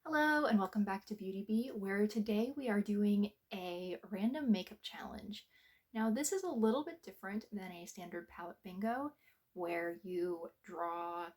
Hello and welcome back to Beauty Bee, where today we are doing a random makeup challenge. Now this is a little bit different than a standard palette bingo where you draw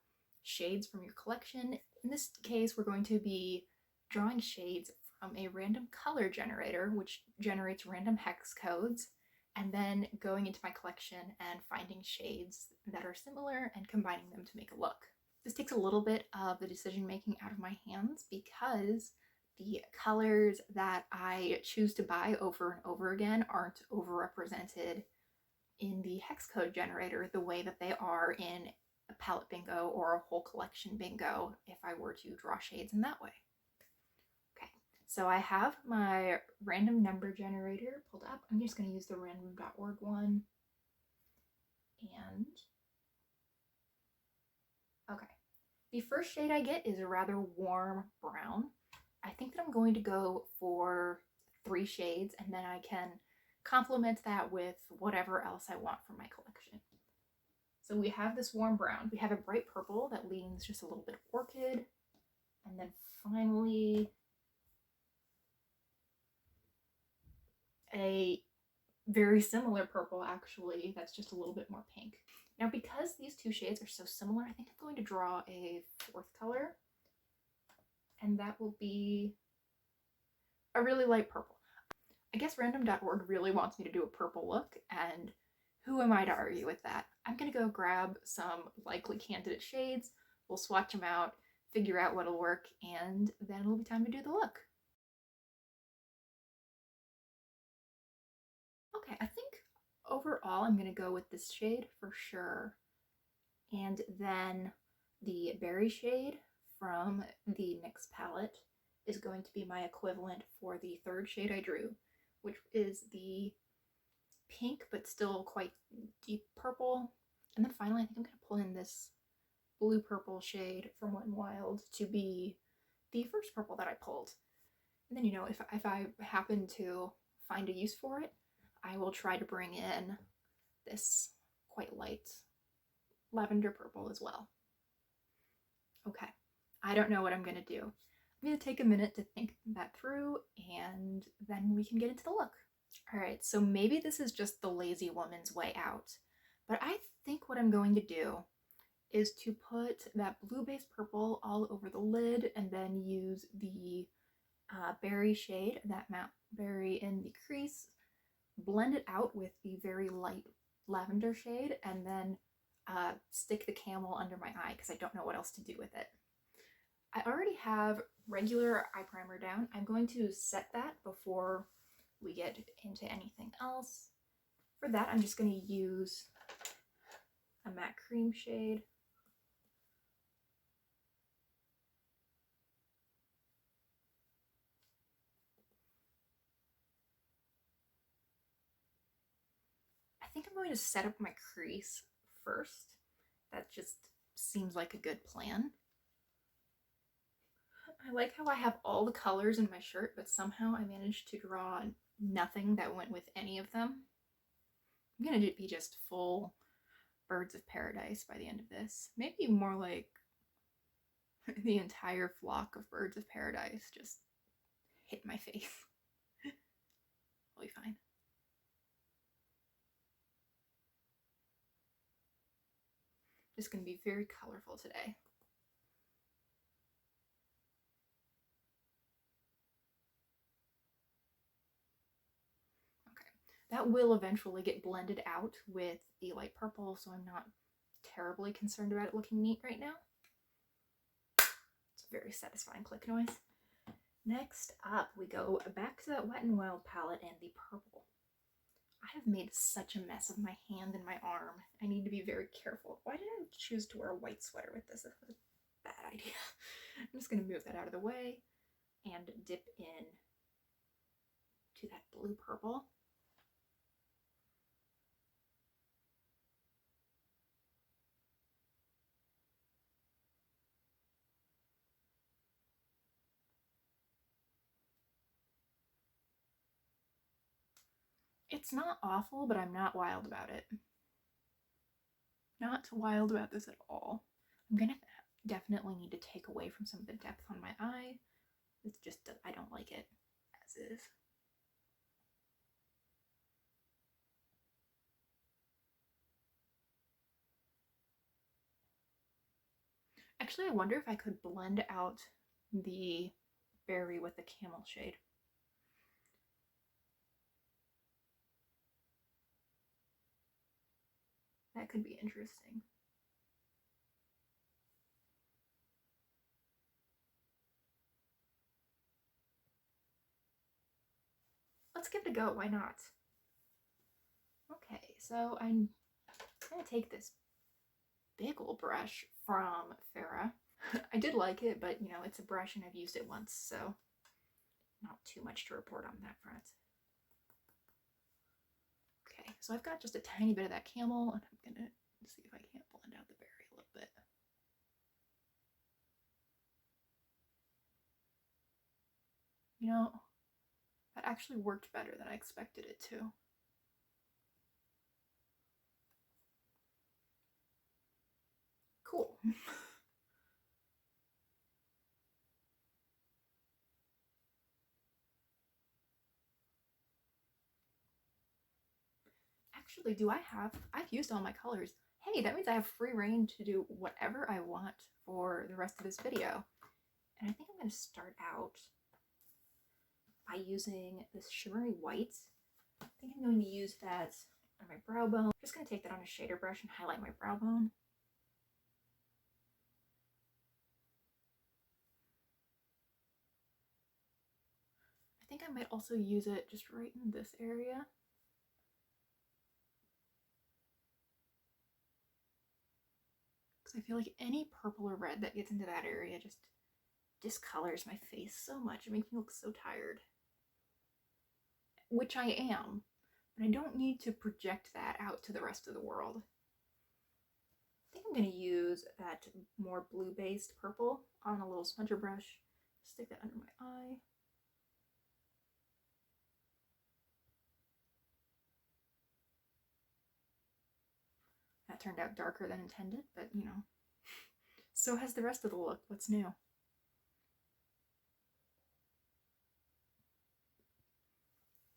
shades from your collection. In this case, we're going to be drawing shades from a random color generator, which generates random hex codes, and then going into my collection and finding shades that are similar and combining them to make a look. This takes a little bit of the decision making out of my hands because the colors that I choose to buy over and over again aren't overrepresented in the hex code generator the way that they are in a palette bingo or a whole collection bingo if I were to draw shades in that way. Okay, so I have my random number generator pulled up. I'm just going to use the random.org one. And okay, the first shade I get is a rather warm brown. I think that I'm going to go for 3 shades and then I can complement that with whatever else I want from my collection. So we have this warm brown. We have a bright purple that leans just a little bit orchid. And then finally a very similar purple actually that's just a little bit more pink. Now because these two shades are so similar, I think I'm going to draw a 4th color, and that will be a really light purple. I guess random.org really wants me to do a purple look, and who am I to argue with that? I'm gonna go grab some likely candidate shades, we'll swatch them out, figure out what'll work, and then it'll be time to do the look. Okay, I think overall I'm gonna go with this shade for sure. And then the berry shade from the NYX palette is going to be my equivalent for the 3rd shade I drew, which is the pink but still quite deep purple. And then finally, I think I'm going to pull in this blue purple shade from Wet n Wild to be the first purple that I pulled. And then, you know, if I happen to find a use for it, I will try to bring in this quite light lavender purple as well. Okay, I don't know what I'm gonna do. I'm gonna take a minute to think that through and then we can get into the look. All right, so maybe this is just the lazy woman's way out, but I think what I'm going to do is to put that blue base purple all over the lid and then use the berry shade, that matte berry in the crease, blend it out with the very light lavender shade, and then stick the camel under my eye because I don't know what else to do with it. I already have regular eye primer down. I'm going to set that before we get into anything else. For that, I'm just going to use a matte cream shade. I think I'm going to set up my crease first. That just seems like a good plan. I like how I have all the colors in my shirt, but somehow I managed to draw nothing that went with any of them. I'm gonna be just full birds of paradise by the end of this. Maybe more like the entire flock of birds of paradise just hit my face. I'll be fine. Just gonna be very colorful today. That will eventually get blended out with the light purple, so I'm not terribly concerned about it looking neat right now. It's a very satisfying click noise. Next up, we go back to that Wet n Wild palette and the purple. I have made such a mess of my hand and my arm. I need to be very careful. Why did I choose to wear a white sweater with this? That was a bad idea. I'm just going to move that out of the way and dip in to that blue purple. It's not awful, but I'm not wild about it. Not wild about this at all. I'm gonna definitely need to take away from some of the depth on my eye, It's just, I don't like it as is. Actually, I wonder if I could blend out the berry with the camel shade. That could be interesting. Let's give it a go, why not? Okay, so I'm gonna take this big old brush from Farrah. I did like it, but you know, it's a brush and I've used it once, so not too much to report on that front. Okay, so I've got just a tiny bit of that camel, and I'm gonna see if I can't blend out the berry a little bit. You know, that actually worked better than I expected it to. Cool. Actually, I've used all my colors. Hey, that means I have free reign to do whatever I want for the rest of this video. And I think I'm going to start out by using this shimmery white. I think I'm going to use that on my brow bone. I'm just going to take that on a shader brush and highlight my brow bone. I think I might also use it just right in this area. Because I feel like any purple or red that gets into that area just discolors my face so much. It makes me look so tired. Which I am, but I don't need to project that out to the rest of the world. I think I'm going to use that more blue-based purple on a little smudger brush. Stick that under my eye. That turned out darker than intended, but you know, so has the rest of the look. What's new?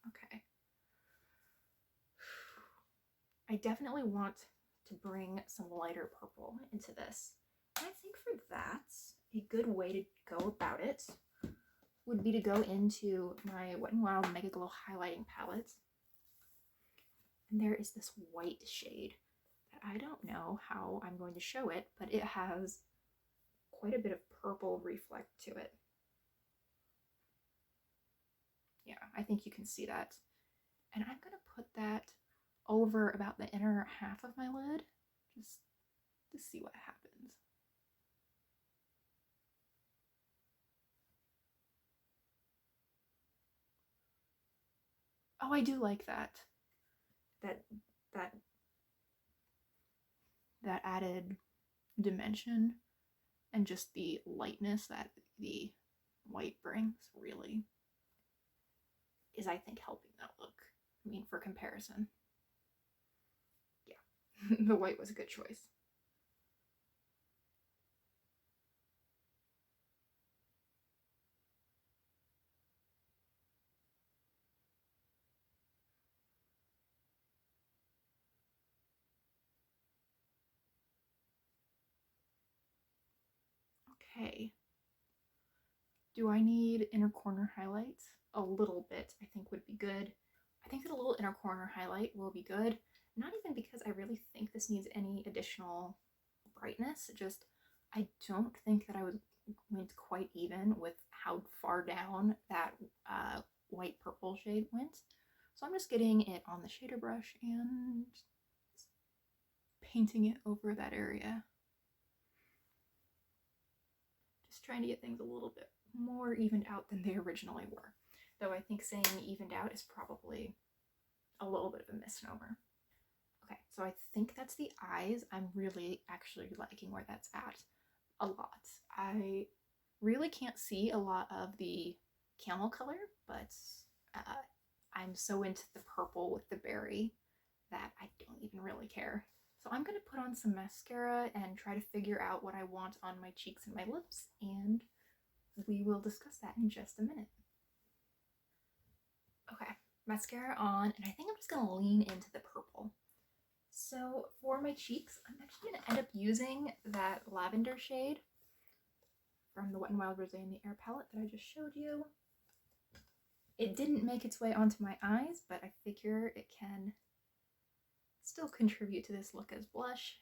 Okay. I definitely want to bring some lighter purple into this. And I think for that, a good way to go about it would be to go into my Wet n Wild Mega Glow highlighting palette. And there is this white shade that I don't know how I'm going to show it, but it has quite a bit of purple reflect to it. Yeah, I think you can see that. And I'm going to put that over about the inner half of my lid, just to see what happens. Oh, I do like that. That that that added dimension and just the lightness that the white brings really is, I think, helping that look. I mean, for comparison. Yeah, the white was a good choice. Okay. Do I need inner corner highlights? A little bit, I think, would be good. I think that a little inner corner highlight will be good. Not even because I really think this needs any additional brightness, just I don't think that I went quite even with how far down that white purple shade went. So I'm just getting it on the shader brush and painting it over that area. Just trying to get things a little bit more evened out than they originally were. Though I think saying evened out is probably a little bit of a misnomer. Okay, so I think that's the eyes. I'm really actually liking where that's at a lot. I really can't see a lot of the camel color, but I'm so into the purple with the berry that I don't even really care. So I'm gonna put on some mascara and try to figure out what I want on my cheeks and my lips, and we will discuss that in just a minute. Okay, mascara on, and I think I'm just gonna lean into the purple. So for my cheeks, I'm actually gonna end up using that lavender shade from the Wet n Wild Rosé in the Air palette that I just showed you. It didn't make its way onto my eyes, but I figure it can still contribute to this look as blush.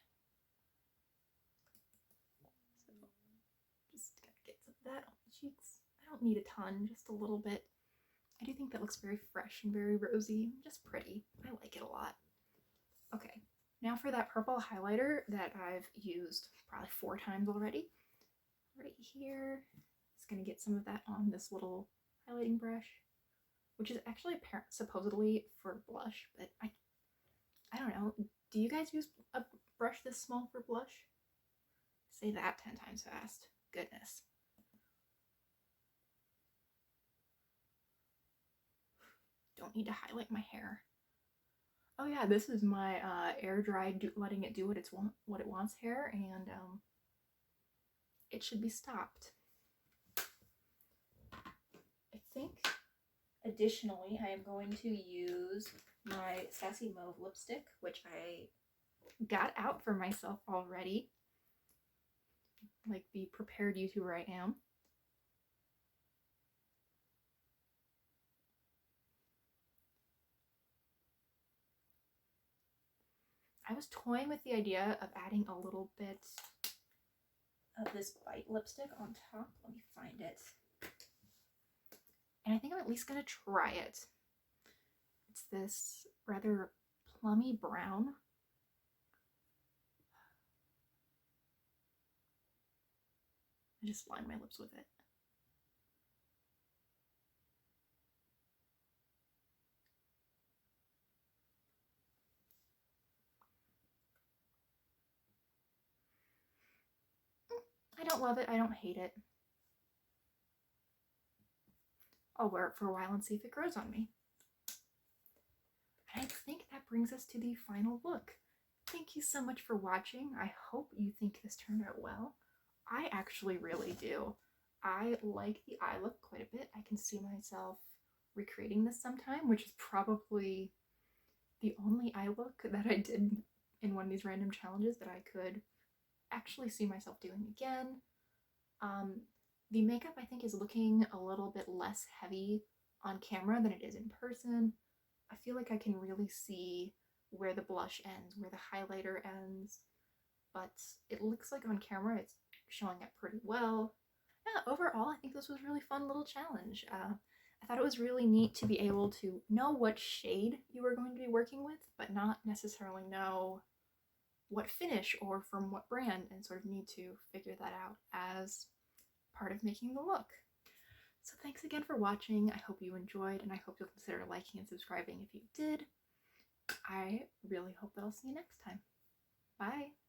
So just gonna get some of that on the cheeks. I don't need a ton, just a little bit. I do think that looks very fresh and very rosy, just pretty. I like it a lot. Okay, now for that purple highlighter that I've used probably 4 times already. Right here, it's gonna get some of that on this little highlighting brush, which is actually supposedly for blush, but I don't know. Do you guys use a brush this small for blush? Say that 10 times fast. Goodness. Don't need to highlight my hair. Oh yeah, this is my air dried letting it do what it wants hair, and it should be stopped. I think additionally I am going to use my Sassy Mauve lipstick, which I got out for myself already, like the prepared YouTuber I am. I was toying with the idea of adding a little bit of this Bite lipstick on top. Let me find it. And I think I'm at least going to try it. It's this rather plummy brown. I just line my lips with it. I don't love it. I don't hate it. I'll wear it for a while and see if it grows on me. And I think that brings us to the final look. Thank you so much for watching. I hope you think this turned out well. I actually really do. I like the eye look quite a bit. I can see myself recreating this sometime, which is probably the only eye look that I did in one of these random challenges that I could actually see myself doing again. The makeup I think is looking a little bit less heavy on camera than it is in person. I feel like I can really see where the blush ends, where the highlighter ends, but it looks like on camera it's showing up pretty well. Yeah, overall I think this was a really fun little challenge. I thought it was really neat to be able to know what shade you were going to be working with, but not necessarily know what finish or from what brand, and sort of need to figure that out as part of making the look. So thanks again for watching. I hope you enjoyed, and I hope you'll consider liking and subscribing if you did. I really hope that I'll see you next time. Bye!